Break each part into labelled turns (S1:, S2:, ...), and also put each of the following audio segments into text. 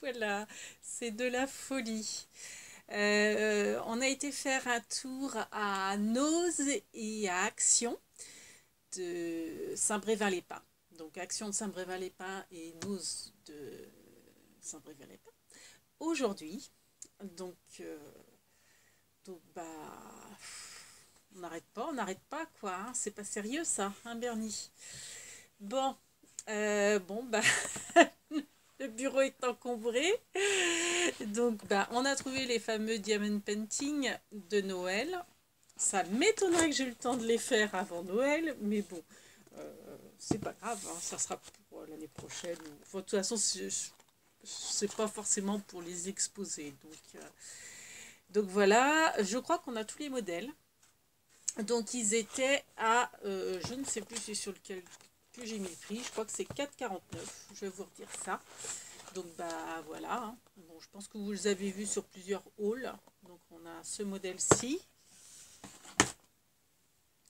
S1: Voilà, c'est de la folie. On a été faire un tour à Nose et à Action de Saint-Brévin-les-Pins. Donc Action de Saint-Brévin-les-Pins et Nose de Saint-Brévin-les-Pins. Aujourd'hui, donc, euh, bah, on n'arrête pas quoi, hein. C'est pas sérieux ça, hein Bernie? Bon, bah, le bureau est encombré. Donc, bah, on a trouvé les fameux diamond painting de Noël. Ça m'étonnerait que j'ai eu le temps de les faire avant Noël, mais bon, c'est pas grave, hein, ça sera pour l'année prochaine. Enfin, de toute façon, c'est pas forcément pour les exposer. Donc voilà, je crois qu'on a tous les modèles. Donc ils étaient à, je ne sais plus c'est sur lequel que j'ai mis le prix, je crois que c'est 4,49, je vais vous redire ça. Donc bah voilà, hein. Bon, je pense que vous les avez vus sur plusieurs hauls. Donc on a ce modèle-ci.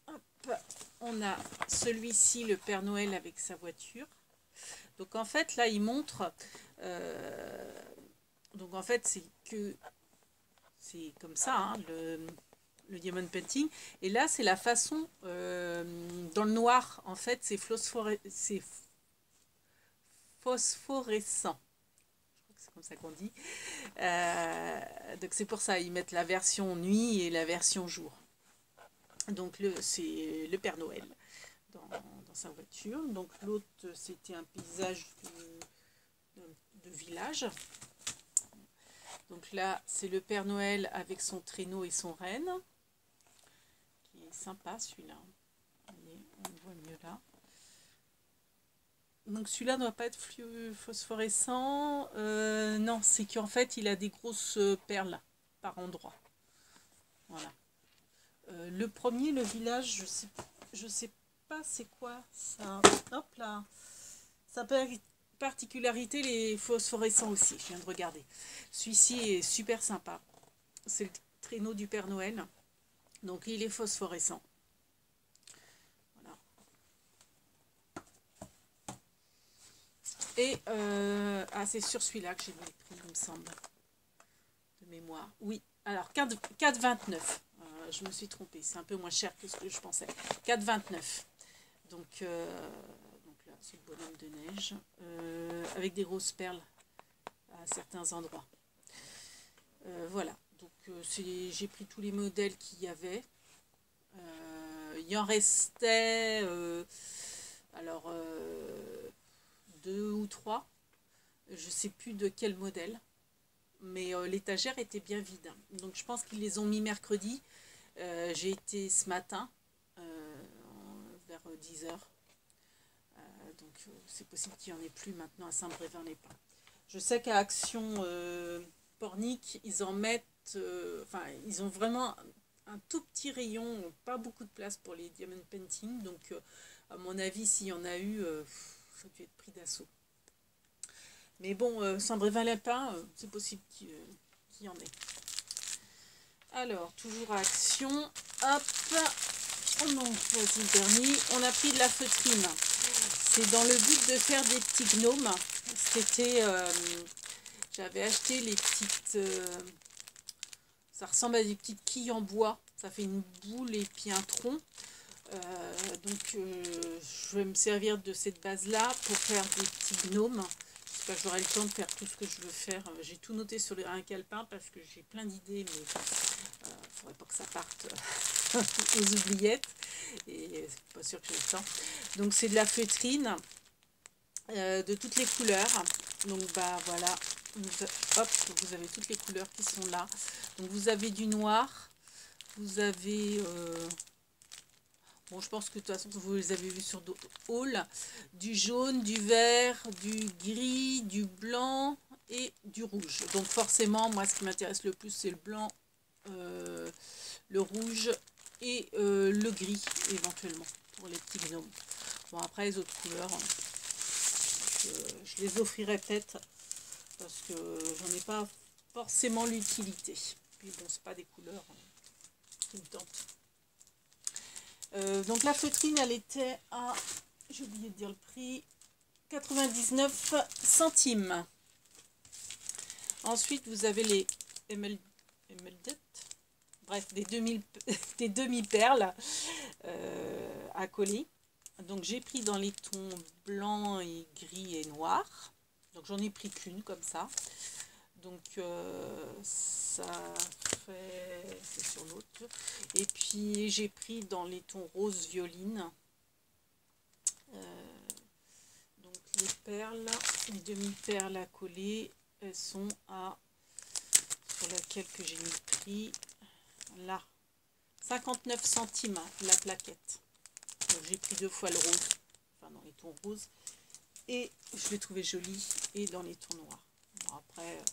S1: Hop, on a celui-ci, le Père Noël avec sa voiture. Donc en fait là il montre, donc en fait c'est comme ça, hein, le diamond painting. Et là c'est la façon, dans le noir en fait c'est phosphorescent. C'est comme ça qu'on dit. Donc c'est pour ça, ils mettent la version nuit et la version jour. Donc c'est le Père Noël dans sa voiture. Donc l'autre, c'était un paysage de village. Donc là, c'est le Père Noël avec son traîneau et son renne, qui est sympa celui-là. On le voit mieux là. Donc celui-là ne doit pas être phosphorescent. Non, c'est qu'en fait, il a des grosses perles par endroit. Voilà. Le premier, le village, je sais pas c'est quoi ça. Hop là. Sa particularité, les phosphorescents aussi, je viens de regarder. Celui-ci est super sympa. C'est le traîneau du Père Noël. Donc il est phosphorescent. Voilà. Et c'est sur celui-là que j'ai mis le prix, il me semble. De mémoire. Oui. Alors 4,29. Je me suis trompée. C'est un peu moins cher que ce que je pensais. 4,29. Donc là, c'est le bonhomme de neige. Avec des grosses perles à certains endroits. Voilà. Donc j'ai pris tous les modèles qu'il y avait. Il en restait alors deux ou trois. Je sais plus de quel modèle. Mais l'étagère était bien vide. Donc je pense qu'ils les ont mis mercredi. J'ai été ce matin vers 10 h. Donc c'est possible qu'il n'y en ait plus maintenant à Saint-Brévin-les-Pins. Je sais qu'à Action Pornic, ils en mettent, enfin ils ont vraiment un tout petit rayon, pas beaucoup de place pour les diamond painting. Donc à mon avis, s'il y en a eu, ça a dû être pris d'assaut. Mais bon, Saint-Brévin-les-Pins, c'est possible qu'il y en ait. Alors, toujours à Action. Hop. Oh non, vas-y, Bernie. On a pris de la feutrine. C'est dans le but de faire des petits gnomes. C'était... j'avais acheté les petites... ça ressemble à des petites quilles en bois. Ça fait une boule et puis un tronc. Donc, je vais me servir de cette base-là pour faire des petits gnomes. J'espère que j'aurai le temps de faire tout ce que je veux faire. J'ai tout noté sur un calepin parce que j'ai plein d'idées, mais il ne faudrait pas que ça parte aux oubliettes. Et c'est pas sûr que j'ai le temps. Donc, c'est de la feutrine de toutes les couleurs. Donc, bah voilà. Hop, vous avez toutes les couleurs qui sont là. Donc, vous avez du noir. Vous avez... bon, je pense que de toute façon, vous les avez vus sur d'autres hauls. Du jaune, du vert, du gris, du blanc et du rouge. Donc forcément, moi, ce qui m'intéresse le plus, c'est le blanc, le rouge et le gris, éventuellement, pour les petits gnomes. Bon, après, les autres couleurs, je les offrirai peut-être, parce que j'en ai pas forcément l'utilité. Puis bon, c'est pas des couleurs qui me tentent. Donc la feutrine, elle était à, j'ai oublié de dire le prix, 99 centimes. Ensuite, vous avez les emeralds, bref, des demi-perles à coller. Donc, j'ai pris dans les tons blanc et gris et noir. Donc, j'en ai pris qu'une comme ça. Donc, ça fait... c'est sur l'autre. Et puis, j'ai pris dans les tons rose violine. Donc, les perles, les demi-perles à coller, elles sont à... sur laquelle que j'ai mis le prix, là, 59 centimes la plaquette. Donc, j'ai pris 2 fois le rose, enfin dans les tons roses. Et je l'ai trouvé joli, et dans les tons noirs. Bon, après...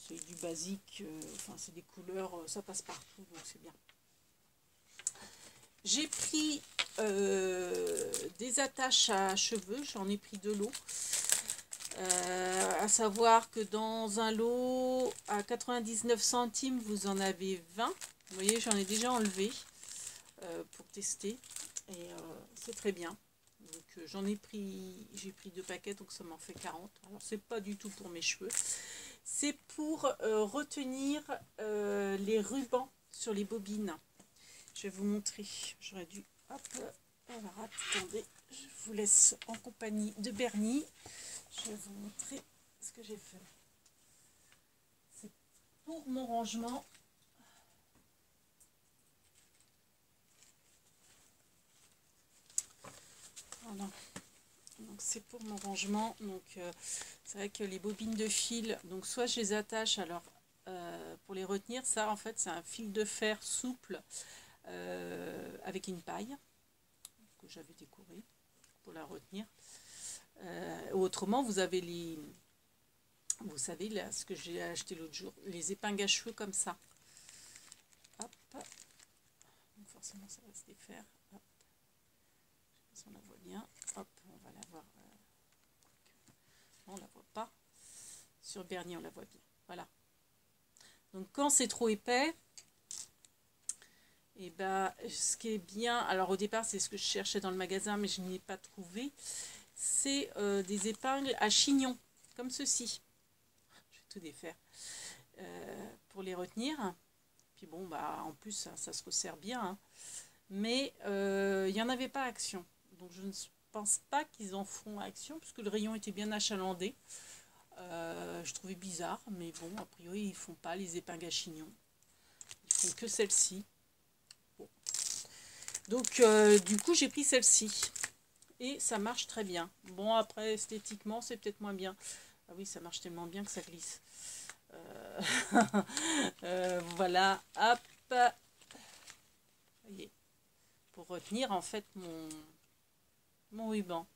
S1: c'est du basique, enfin c'est des couleurs, ça passe partout, donc c'est bien. J'ai pris des attaches à cheveux, j'en ai pris de lot. À savoir que dans un lot à 99 centimes, vous en avez 20. Vous voyez, j'en ai déjà enlevé pour tester. Et c'est très bien. Donc j'en ai pris, j'ai pris 2 paquets, donc ça m'en fait 40. Alors c'est pas du tout pour mes cheveux. C'est pour retenir les rubans sur les bobines. Je vais vous montrer. J'aurais dû... Hop. Alors attendez, je vous laisse en compagnie de Bernie. Je vais vous montrer ce que j'ai fait. C'est pour mon rangement. Voilà. Donc c'est pour mon rangement. Donc c'est vrai que les bobines de fil, donc soit je les attache, alors pour les retenir, ça en fait c'est un fil de fer souple avec une paille que j'avais décoré pour la retenir. Autrement, vous avez les... Vous savez, là, ce que j'ai acheté l'autre jour, les épingles à cheveux comme ça. Hop. Donc forcément, ça va se défaire. Hop. Je sais pas si on la voit bien. Hop, on va la voir. On la voit pas. Sur Bernier, on la voit bien. Voilà. Donc quand c'est trop épais, et ben, ce qui est bien, alors au départ, c'est ce que je cherchais dans le magasin, mais je n'y ai pas trouvé. C'est des épingles à chignon, comme ceci. Je vais tout défaire pour les retenir. Puis bon, bah en plus, ça se resserre bien. Hein. Mais il n'y en avait pas à Action. Donc je ne pense pas qu'ils en feront à Action, puisque le rayon était bien achalandé. Je trouvais bizarre, mais bon, a priori, ils ne font pas les épingles à chignon. Ils font que celle-ci. Bon. Donc, du coup, j'ai pris celle-ci. Et ça marche très bien. Bon, après, esthétiquement, c'est peut-être moins bien. Ah oui, ça marche tellement bien que ça glisse. Voilà, hop. Voyez, pour retenir, en fait, mon ruban.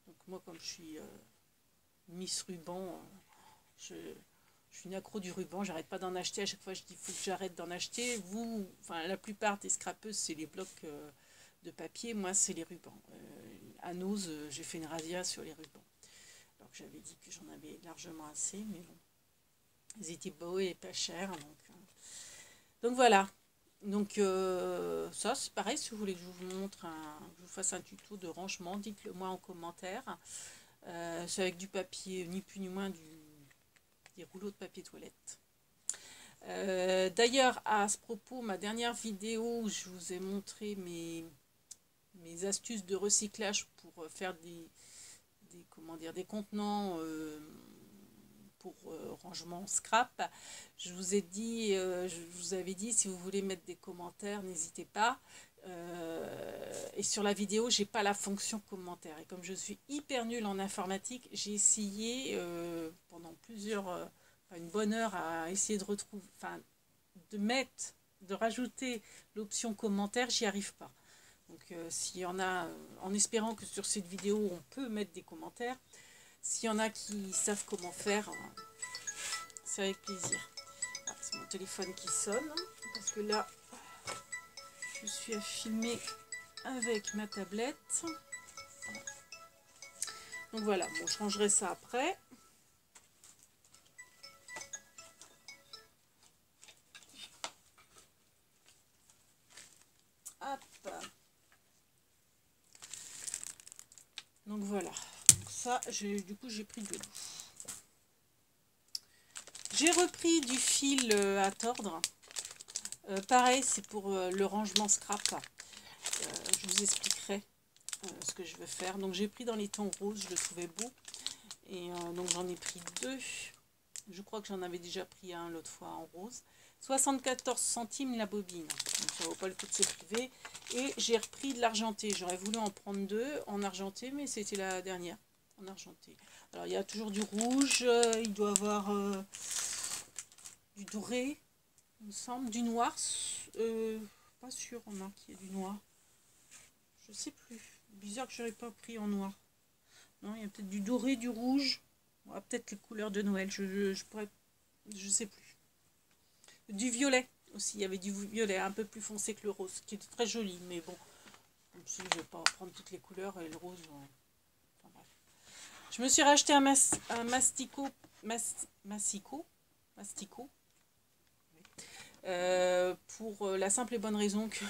S1: Donc, moi, comme je suis Miss Ruban, je suis une accro du ruban. J'arrête pas d'en acheter. À chaque fois, je dis, il faut que j'arrête d'en acheter. Vous, enfin, la plupart des scrapeuses, c'est les blocs... de papier, moi c'est les rubans. À Nose, j'ai fait une razzia sur les rubans. Alors que j'avais dit que j'en avais largement assez, mais bon. Ils étaient beaux et pas chers. Donc voilà. Donc ça c'est pareil, si vous voulez que je vous montre, je vous fasse un tuto de rangement, dites-le moi en commentaire. C'est avec du papier, ni plus ni moins des rouleaux de papier toilette. D'ailleurs, à ce propos, ma dernière vidéo, je vous ai montré mes astuces de recyclage pour faire des contenants pour rangement scrap. Je vous ai dit, je vous avais dit, si vous voulez mettre des commentaires, n'hésitez pas. Et sur la vidéo, j'ai pas la fonction commentaire. Et comme je suis hyper nulle en informatique, j'ai essayé pendant une bonne heure à essayer de retrouver, enfin, de rajouter l'option commentaire, j'y arrive pas. Donc s'il y en a, en espérant que sur cette vidéo on peut mettre des commentaires, s'il y en a qui savent comment faire, c'est avec plaisir. Ah, c'est mon téléphone qui sonne, parce que là, je suis à filmer avec ma tablette. Donc voilà, bon, je rangerai ça après. Hop. Donc voilà, donc ça, du coup j'ai pris de l'eau. J'ai repris du fil à tordre. Pareil, c'est pour le rangement scrap. Je vous expliquerai ce que je veux faire. Donc j'ai pris dans les tons roses, je le trouvais beau. Et donc j'en ai pris 2. Je crois que j'en avais déjà pris un l'autre fois en rose. 74 centimes la bobine. Donc ça vaut pas le coup de se priver. Et j'ai repris de l'argenté. J'aurais voulu en prendre 2 en argenté, mais c'était la dernière en argenté. Alors il y a toujours du rouge, il doit y avoir du doré, il me semble, du noir. Pas sûr, on a qu'il y ait du noir. Je sais plus. Bizarre que je n'aurais pas pris en noir. Non, il y a peut-être du doré, du rouge. Peut-être les couleurs de Noël. Je sais plus. Du violet aussi. Il y avait du violet un peu plus foncé que le rose, qui était très joli. Mais bon, je ne vais pas prendre toutes les couleurs et le rose. Enfin, bref. Je me suis racheté un mastico. Pour la simple et bonne raison que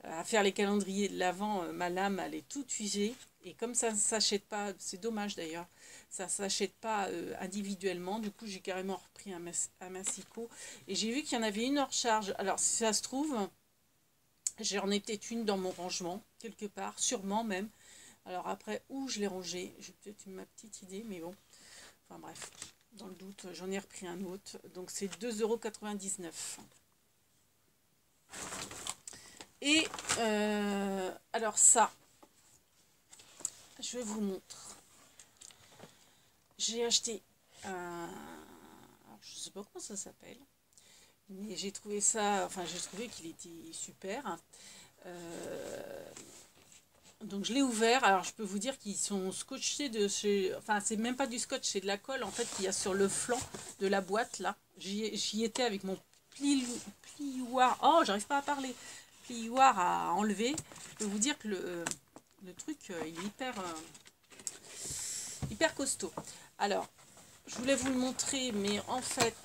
S1: à faire les calendriers de l'Avent, ma lame elle est toute usée et comme ça ne s'achète pas, c'est dommage d'ailleurs, ça ne s'achète pas individuellement, du coup j'ai carrément repris un massicot et j'ai vu qu'il y en avait une hors charge. Alors si ça se trouve, j'en ai peut-être une dans mon rangement quelque part, sûrement même. Alors après où je l'ai rangée, j'ai peut-être ma petite idée, mais bon, enfin bref. Dans le doute, j'en ai repris un autre. Donc, c'est 2,99 €. Et, alors ça, je vous montre. J'ai acheté un... Alors, je ne sais pas comment ça s'appelle. Mais j'ai trouvé ça... Enfin, j'ai trouvé qu'il était super. Donc je l'ai ouvert, alors je peux vous dire qu'ils sont scotchés de chez... Enfin c'est même pas du scotch, c'est de la colle en fait qu'il y a sur le flanc de la boîte là. J'y étais avec mon plioir, oh j'arrive pas à parler, plioir à enlever. Je peux vous dire que le truc il est hyper costaud. Alors je voulais vous le montrer mais en fait,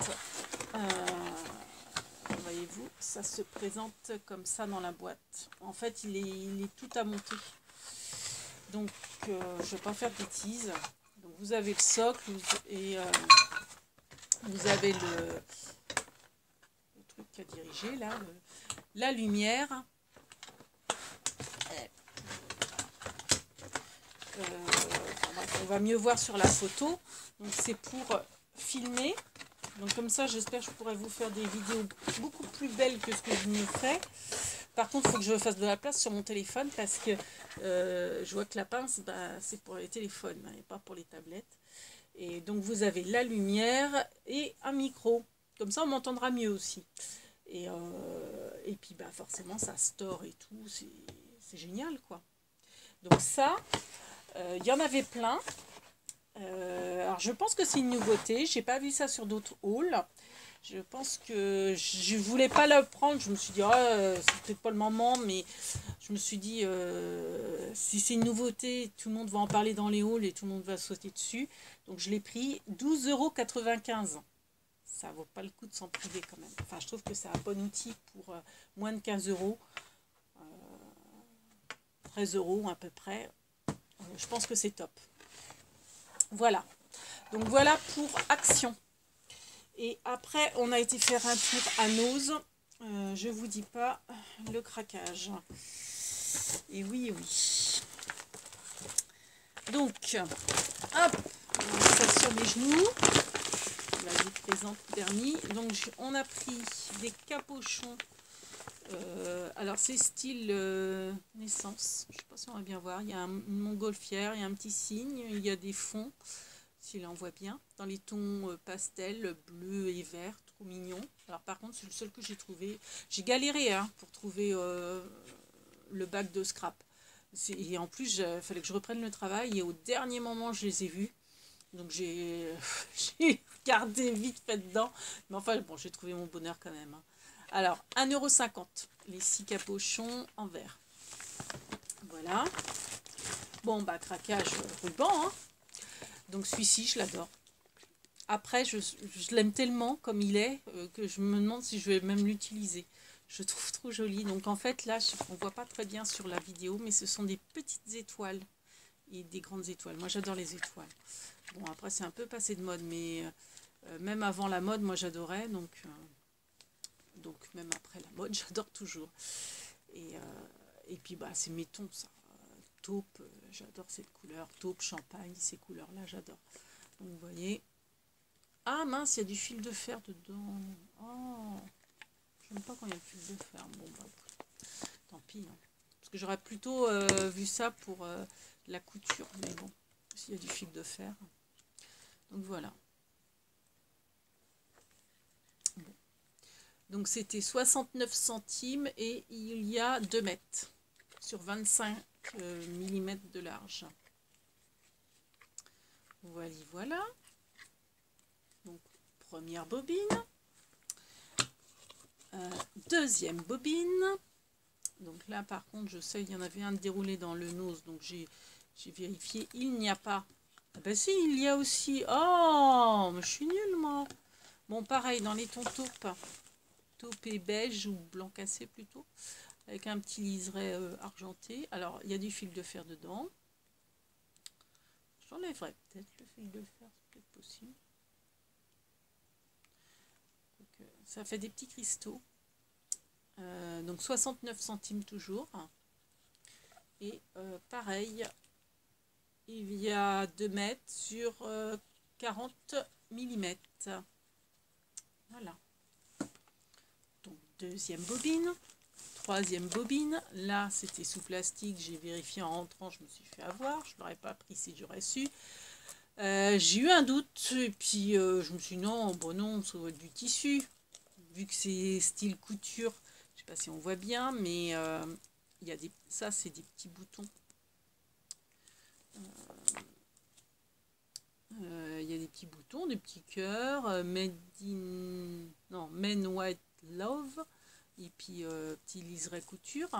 S1: voyez-vous, ça se présente comme ça dans la boîte. En fait il est tout à monter. Donc, je ne vais pas faire de bêtises. Donc, vous avez le socle et vous avez le truc à diriger, là, la lumière. On va mieux voir sur la photo. Donc, c'est pour filmer. Donc, comme ça, j'espère que je pourrai vous faire des vidéos beaucoup plus belles que ce que je me fais. Par contre, il faut que je fasse de la place sur mon téléphone parce que je vois que la pince, c'est pour les téléphones et pas pour les tablettes. Et donc, vous avez la lumière et un micro. Comme ça, on m'entendra mieux aussi. Et puis, forcément, ça store et tout. C'est génial, quoi. Donc ça, il y en avait plein. Alors, je pense que c'est une nouveauté. J'ai pas vu ça sur d'autres hauls. Je pense que je voulais pas le prendre. Je me suis dit, c'est peut-être pas le moment, mais je me suis dit, si c'est une nouveauté, tout le monde va en parler dans les halls et tout le monde va sauter dessus. Donc je l'ai pris 12,95 €. Ça vaut pas le coup de s'en priver quand même. Enfin, je trouve que c'est un bon outil pour moins de 15 €. 13 € à peu près. Je pense que c'est top. Voilà. Donc voilà pour Action. Et après, on a été faire un tour à Nose. Je vous dis pas le craquage. Et oui, oui. Donc, hop, on met ça sur mes genoux. Là, je vous présente Bernie. Donc, on a pris des capuchons. Alors, c'est style naissance. Je ne sais pas si on va bien voir. Il y a une montgolfière, il y a un petit signe, il y a des fonds. Si là on voit bien, dans les tons pastel, bleu et vert, trop mignon. Alors par contre c'est le seul que j'ai trouvé. J'ai galéré pour trouver le bac de scrap. Et en plus il fallait que je reprenne le travail et au dernier moment je les ai vus. Donc j'ai regardé vite fait dedans. Mais enfin bon, j'ai trouvé mon bonheur quand même. Alors 1,50 € les 6 capuchons en vert. Voilà. Bon craquage ruban. Donc celui-ci, je l'adore. Après, je l'aime tellement comme il est que je me demande si je vais même l'utiliser. Je le trouve trop joli. Donc en fait, là, on ne voit pas très bien sur la vidéo, mais ce sont des petites étoiles et des grandes étoiles. Moi, j'adore les étoiles. Bon, après, c'est un peu passé de mode, mais même avant la mode, moi, j'adorais. Donc, même après la mode, j'adore toujours. Et puis, bah, c'est mes tons, ça. Taupe, j'adore cette couleur. Taupe, champagne, ces couleurs-là, j'adore. Donc, vous voyez. Ah, mince, il y a du fil de fer dedans. Oh, j'aime pas quand il y a le fil de fer. Bon, bah, tant pis. Hein. Parce que j'aurais plutôt vu ça pour la couture. Mais bon, s'il y a du fil de fer. Donc, voilà. Bon. Donc, c'était 69 centimes et il y a 2 mètres sur 25 mm de large. Voilà, voilà. Donc, première bobine. Deuxième bobine. Donc là, par contre, je sais, il y en avait un déroulé dans le nose, donc j'ai vérifié. Il n'y a pas. Ah ben si, il y a aussi. Oh, je suis nulle, moi. Bon, pareil, dans les tons taupe. Taupe et beige, ou blanc cassé plutôt. Avec un petit liseré argenté. Alors, il y a du fil de fer dedans. J'enlèverai peut-être le fil de fer, c'est peut-être possible. Donc, ça fait des petits cristaux. Donc 69 centimes toujours. Et pareil, il y a 2 mètres sur 40 mm. Voilà. Donc deuxième bobine. Troisième bobine. Là, c'était sous plastique. J'ai vérifié en rentrant, je me suis fait avoir. Je ne l'aurais pas pris si j'aurais su. J'ai eu un doute. Et puis, je me suis dit, non, bon non, ça doit être du tissu. Vu que c'est style couture, je sais pas si on voit bien, mais il y a ça c'est des petits boutons. Il y a des petits boutons, des petits cœurs, Men White Love, et puis petit liseré couture.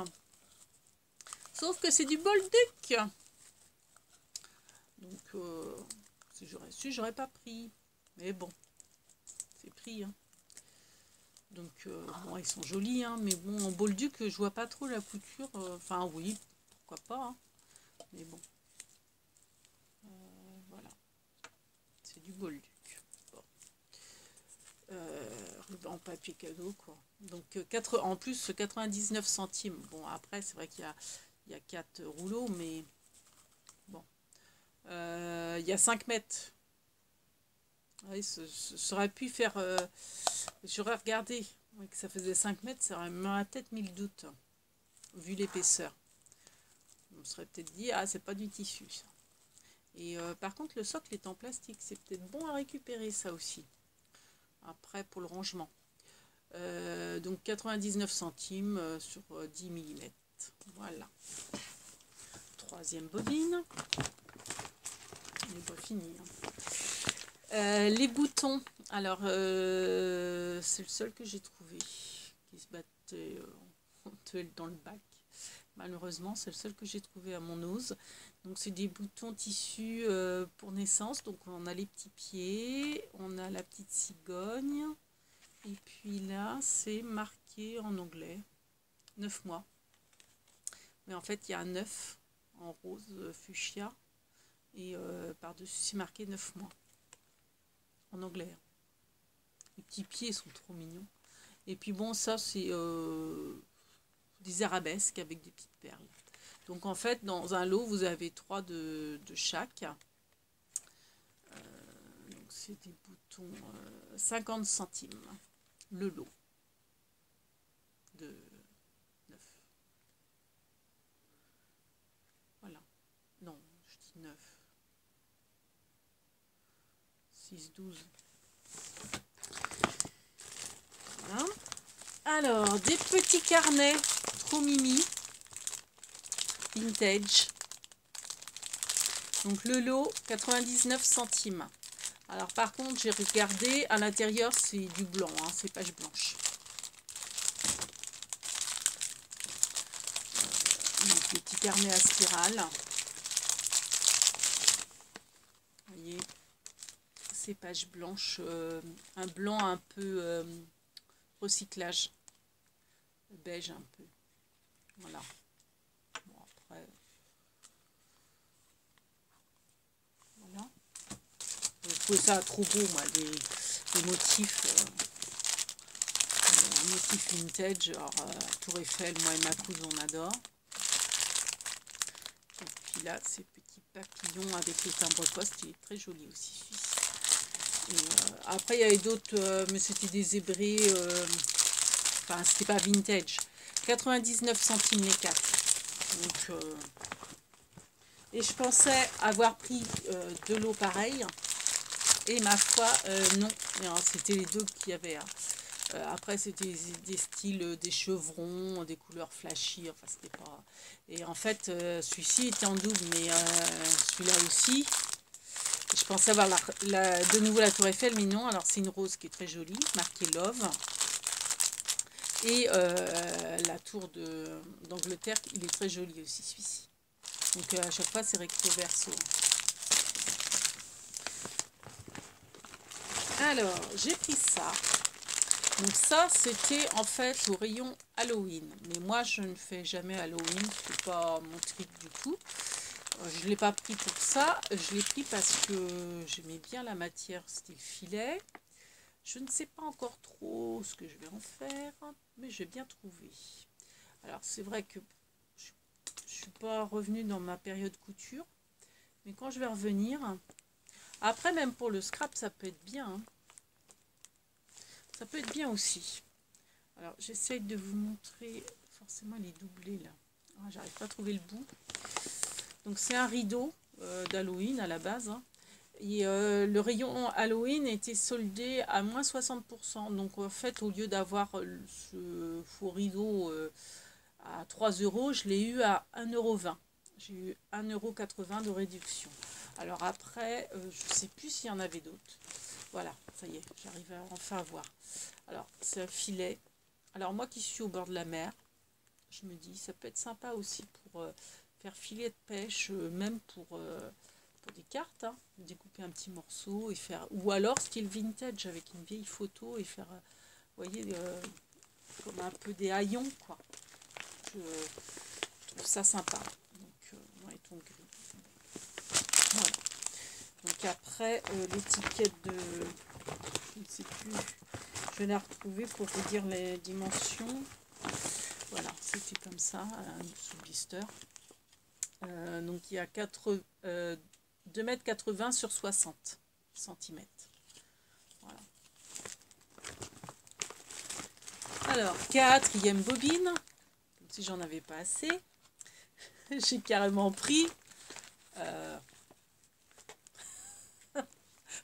S1: Sauf que c'est du Bolduc. Donc, si j'aurais su, j'aurais pas pris. Mais bon, c'est pris. Hein. Donc, bon, ils sont jolis, hein, mais bon, en Bolduc, je vois pas trop la couture. Enfin, oui, pourquoi pas. Hein, mais bon, voilà, c'est du Bolduc. Bon. En papier cadeau, quoi. Donc, en plus, 99 centimes. Bon, après, c'est vrai qu'il y a 4 rouleaux, mais bon. Il y a 5 mètres. Oui, ça aurait pu faire... j'aurais regardé que ça faisait 5 mètres, ça m'aurait peut-être mis le doute, hein, vu l'épaisseur. On serait peut-être dit, ah, c'est pas du tissu, ça. Et par contre, le socle est en plastique. C'est peut-être bon à récupérer, ça aussi. Après, pour le rangement. Donc, 99 centimes sur 10 mm. Voilà. Troisième bobine. On n'est pas fini. Hein. Les boutons. Alors, c'est le seul que j'ai trouvé qui se battait dans le bac. Malheureusement, c'est le seul que j'ai trouvé à mon ose. Donc, c'est des boutons tissus pour naissance. Donc, on a les petits pieds, on a la petite cigogne. Et puis là, c'est marqué en anglais, 9 mois. Mais en fait, il y a un 9 en rose fuchsia. Et par-dessus, c'est marqué 9 mois. En anglais. Les petits pieds sont trop mignons. Et puis bon, ça, c'est des arabesques avec des petites perles. Donc en fait, dans un lot, vous avez 3 de chaque. Donc c'est des boutons 50 centimes. Le lot de 9. Voilà. Non, je dis 9. 6, 12. Voilà. Alors, des petits carnets trop mimi. Vintage. Donc le lot, 99 centimes. Alors par contre, j'ai regardé, à l'intérieur, c'est du blanc, hein, c'est page blanche. Donc, les petits carnets à spirale. Vous voyez, c'est page blanche, un blanc un peu recyclage, beige un peu. Voilà. Bon, après, trouvais ça trop beau, moi, les motifs. Motif vintage, alors Tour Eiffel, moi et ma cousine on adore. Et puis là, ces petits papillons avec les timbres-poste, il est très joli aussi celui-ci. Après, il y avait d'autres, mais c'était des zébrés, enfin, c'était pas vintage. 99 centimes les 4. Donc, et je pensais avoir pris de l'eau pareille. Et ma foi, non. C'était les deux qu'il y avait. Après, c'était des styles, des chevrons, des couleurs flashy. Enfin, c'était pas. Et en fait, celui-ci était en double, mais celui-là aussi. Je pensais avoir de nouveau la Tour Eiffel, mais non. Alors, c'est une rose qui est très jolie, marquée Love. Et la tour d'Angleterre, il est très joli aussi, celui-ci. Donc, à chaque fois, c'est recto verso. Alors, j'ai pris ça. Donc ça, c'était en fait au rayon Halloween. Mais moi, je ne fais jamais Halloween. C'est pas mon truc du tout. Je ne l'ai pas pris pour ça. Je l'ai pris parce que j'aimais bien la matière style filet. Je ne sais pas encore trop ce que je vais en faire. Mais j'ai bien trouvé. Alors, c'est vrai que je ne suis pas revenue dans ma période couture. Mais quand je vais revenir... Après, même pour le scrap, ça peut être bien. Hein. Ça peut être bien aussi. Alors, j'essaye de vous montrer. Forcément, il est doublé là. Ah, j'arrive pas à trouver le bout. Donc, c'est un rideau d'Halloween à la base. Hein. Et le rayon Halloween était soldé à moins 60%. Donc, en fait, au lieu d'avoir ce faux rideau à 3 €, je l'ai eu à 1,20 €. J'ai eu 1,80 € de réduction. Alors après, je ne sais plus s'il y en avait d'autres. Voilà, ça y est, j'arrive à enfin à voir. Alors, c'est un filet. Alors, moi qui suis au bord de la mer, je me dis, ça peut être sympa aussi pour faire filet de pêche, même pour des cartes, hein, découper un petit morceau et faire... Ou alors, style vintage, avec une vieille photo et faire, vous voyez, comme un peu des haillons, quoi. Je trouve ça sympa. Donc, moi et ton gris. Voilà. Donc après, l'étiquette de... Je ne sais plus. Je vais la retrouver pour vous dire les dimensions. Voilà, c'était comme ça, sous blister. Donc il y a 2,80 m sur 60 cm. Voilà. Alors, quatrième bobine. Comme si j'en avais pas assez. J'ai carrément pris...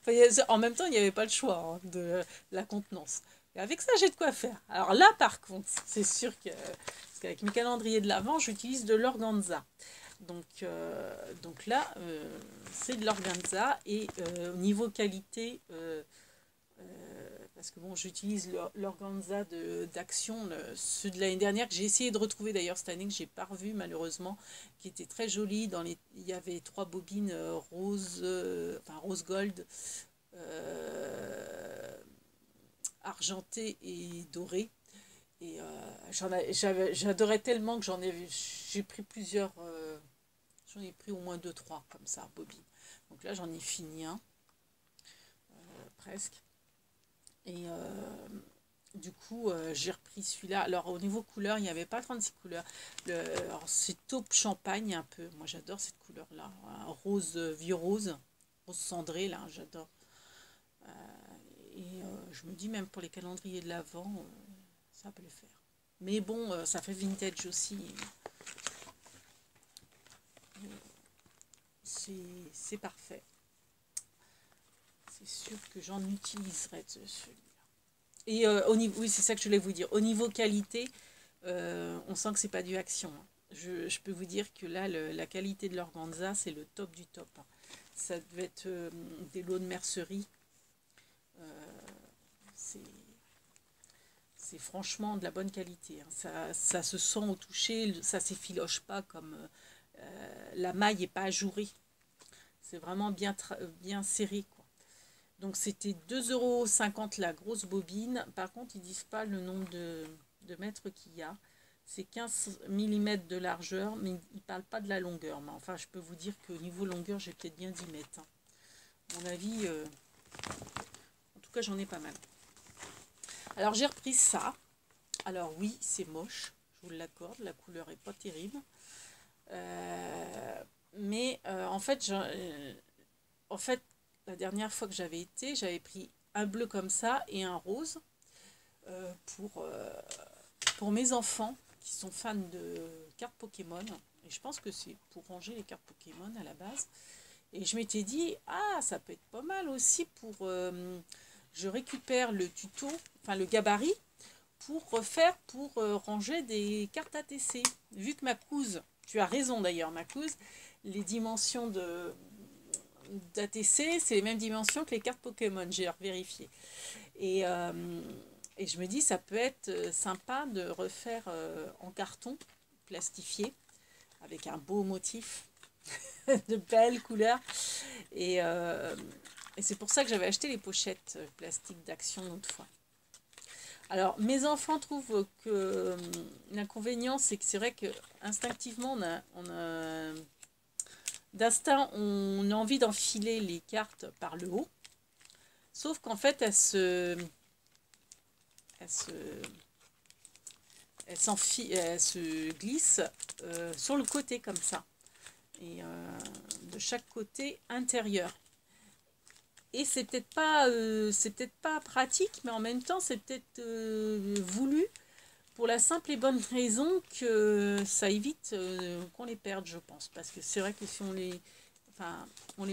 S1: Enfin, en même temps, il n'y avait pas le choix hein, de la contenance. Et avec ça, j'ai de quoi faire. Alors là, par contre, c'est sûr que... Parce qu'avec mes calendriers de l'Avent, j'utilise de l'organza. Donc là, c'est de l'organza. Et au niveau qualité, parce que bon, j'utilise l'organza d'Action, ceux de l'année dernière, que j'ai essayé de retrouver d'ailleurs cette année, que j'ai pas revu malheureusement, qui était très joli. Il y avait 3 bobines rose, enfin rose gold, argenté et doré. Et j'adorais tellement que j'ai pris plusieurs, j'en ai pris au moins 2-3 comme ça, bobines. Donc là, j'en ai fini un, presque. Et du coup, j'ai repris celui-là. Alors, au niveau couleur, il n'y avait pas 36 couleurs. Alors, c'est taupe champagne un peu. Moi, j'adore cette couleur-là. Un rose, vieux rose. Rose cendré, là, j'adore. Et je me dis, même pour les calendriers de l'Avent, ça peut le faire. Mais bon, ça fait vintage aussi. C'est parfait. C'est sûr que j'en utiliserai celui-là. Et au niveau, oui, c'est ça que je voulais vous dire. Au niveau qualité, on sent que c'est pas du Action. Hein. Je peux vous dire que là, la qualité de l'organza, c'est le top du top. Hein. Ça devait être des lots de mercerie. C'est franchement de la bonne qualité. Hein. Ça se sent au toucher, ça s'effiloche pas comme la maille n'est pas ajourée. C'est vraiment bien serré, quoi. Donc c'était 2,50 € la grosse bobine. Par contre, ils disent pas le nombre de mètres qu'il y a. C'est 15 mm de largeur, mais ils ne parlent pas de la longueur. Mais enfin, je peux vous dire qu'au niveau longueur, j'ai peut-être bien 10 mètres. Hein. À mon avis, En tout cas, j'en ai pas mal. Alors, j'ai repris ça. Alors oui, c'est moche, je vous l'accorde, la couleur est pas terrible. En fait, la dernière fois que j'avais été, j'avais pris un bleu comme ça et un rose euh, pour, euh, pour mes enfants qui sont fans de cartes Pokémon. Et je pense que c'est pour ranger les cartes Pokémon à la base. Et je m'étais dit, ah, ça peut être pas mal aussi pour... je récupère le tuto, enfin le gabarit, pour refaire, pour ranger des cartes ATC. Vu que ma couse, tu as raison d'ailleurs, ma couse, les dimensions d'ATC, c'est les mêmes dimensions que les cartes Pokémon, j'ai vérifié. Et, euh, et je me dis, ça peut être sympa de refaire en carton plastifié, avec un beau motif, de belles couleurs. Et, euh, et c'est pour ça que j'avais acheté les pochettes plastiques d'Action l'autre fois. Alors, mes enfants trouvent que l'inconvénient, c'est que c'est vrai que instinctivement, d'instinct, on a envie d'enfiler les cartes par le haut. Sauf qu'en fait, elles se, elles se glissent sur le côté comme ça. Et de chaque côté intérieur. Et c'est peut-être pas pratique, mais en même temps, c'est peut-être voulu pour la simple et bonne raison que ça évite qu'on les perde, je pense. Parce que c'est vrai que si on les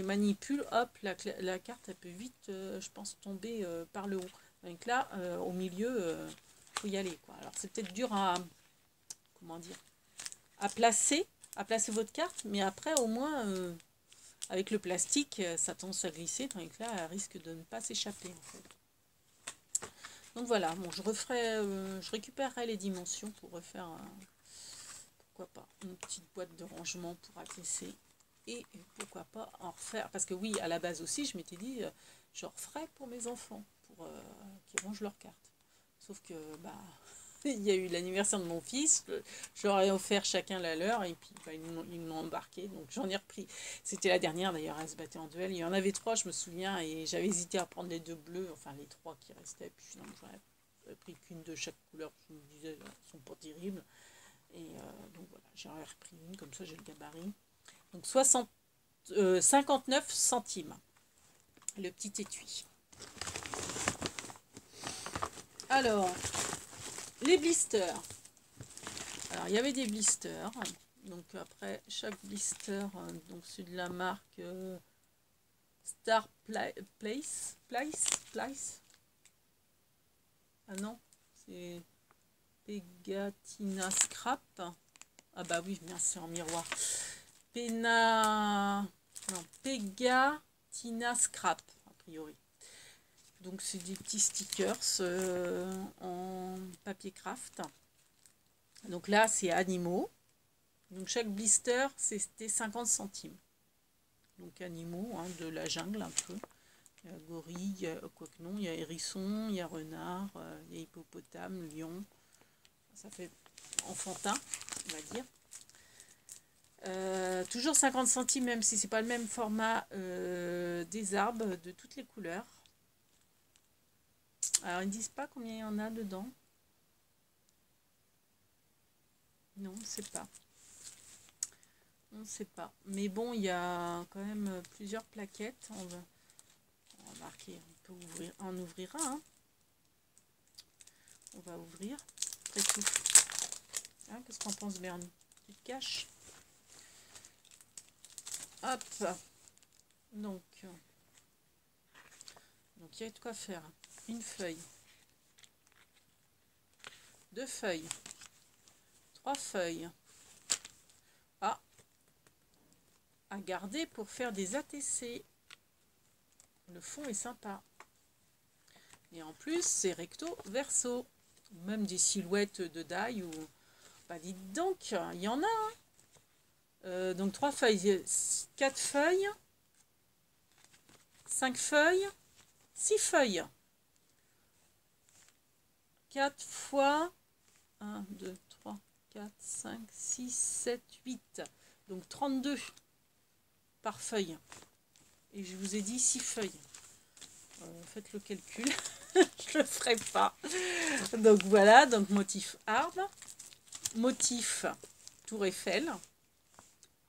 S1: manipule, hop, la carte, elle peut vite, je pense, tomber par le haut. Donc là, au milieu, faut y aller, quoi. Alors c'est peut-être dur comment dire, à placer votre carte, mais après, au moins, avec le plastique, ça tendance à glisser. Donc là, elle risque de ne pas s'échapper, en fait. Donc voilà, bon, je récupérerai les dimensions pour refaire, pourquoi pas, une petite boîte de rangement pour ATC. Et pourquoi pas en refaire, parce que oui, à la base aussi, je m'étais dit, je referai pour mes enfants, pour qu'ils rangent leurs cartes. Sauf que, bah, il y a eu l'anniversaire de mon fils, j'aurais offert chacun la leur, et puis bah, ils l'ont embarqué, donc j'en ai repris. C'était la dernière d'ailleurs, elle se battait en duel. Il y en avait trois, je me souviens, et j'avais hésité à prendre les deux bleus, enfin les trois qui restaient, puis finalement j'en ai pris qu'une de chaque couleur, je me disais, elles sont pas terribles. Et donc voilà, j'en ai repris une, comme ça j'ai le gabarit. Donc 59 centimes, le petit étui. Alors, les blisters. Alors, il y avait des blisters. Donc, après, chaque blister, donc c'est de la marque Star Place. Ah non, c'est Pegatina Scrap. Ah bah oui, bien sûr, en miroir. Pegatina Scrap, a priori. Donc, c'est des petits stickers en papier craft. Donc là, c'est animaux. Donc chaque blister, c'était 50 centimes. Donc animaux, hein, de la jungle un peu. Il y a gorille, quoique non, il y a hérisson, il y a renard, il y a hippopotame, lion. Ça fait enfantin, on va dire. Toujours 50 centimes, même si c'est pas le même format des arbres de toutes les couleurs. Alors ils ne disent pas combien il y en a dedans. Non, on ne sait pas. On ne sait pas. Mais bon, il y a quand même plusieurs plaquettes. On va marquer, on peut ouvrir. On ouvrira. Hein. On va ouvrir. Après tout. Hein, qu'est-ce qu'on pense, Bernie? Tu te caches? Hop. Donc, il y a de quoi faire. Une feuille. Deux feuilles. Trois feuilles. Ah. À garder pour faire des ATC. Le fond est sympa. Et en plus, c'est recto verso. Même des silhouettes de die ou... Bah dites donc, il y en a. Hein. Donc 3 feuilles, 4 feuilles, 5 feuilles, 6 feuilles. 4 fois 1, 2, 3, 4, 5, 6, 7, 8. Donc 32 par feuille. Et je vous ai dit 6 feuilles. Faites le calcul. Je le ferai pas. Donc voilà, donc motif arbre. Motif Tour Eiffel.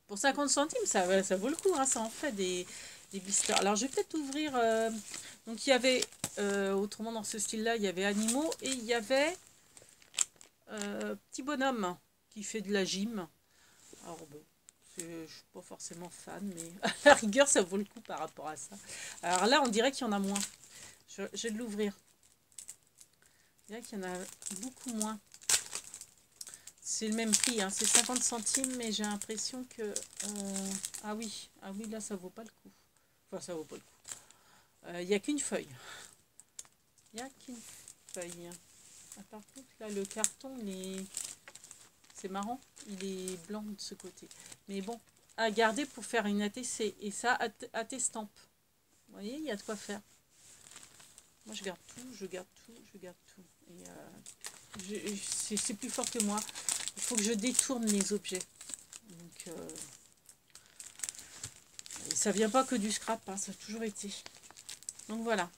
S1: Pour 50 centimes, ça vaut le coup. Hein, ça en fait des blisters. Alors je vais peut-être ouvrir... donc il y avait, autrement dans ce style-là, il y avait animaux. Et il y avait petit bonhomme qui fait de la gym. Alors bon, je ne suis pas forcément fan, mais à la rigueur, ça vaut le coup par rapport à ça. Alors là, on dirait qu'il y en a moins. Je vais l'ouvrir. On dirait qu'il y en a beaucoup moins. C'est le même prix, hein, c'est 50 centimes, mais j'ai l'impression que... ah oui, là, ça vaut pas le coup. Enfin, ça vaut pas le coup. Il n'y a qu'une feuille. Il n'y a qu'une feuille. Ah, par contre, là, le carton, c'est marrant. Il est blanc de ce côté. Mais bon, à garder pour faire une ATC. Et ça, à tes estampes. Vous voyez, il y a de quoi faire. Moi, je garde tout, je garde tout, je garde tout. Et c'est plus fort que moi. Il faut que je détourne les objets. Donc, et ça vient pas que du scrap, hein, ça a toujours été. Donc voilà.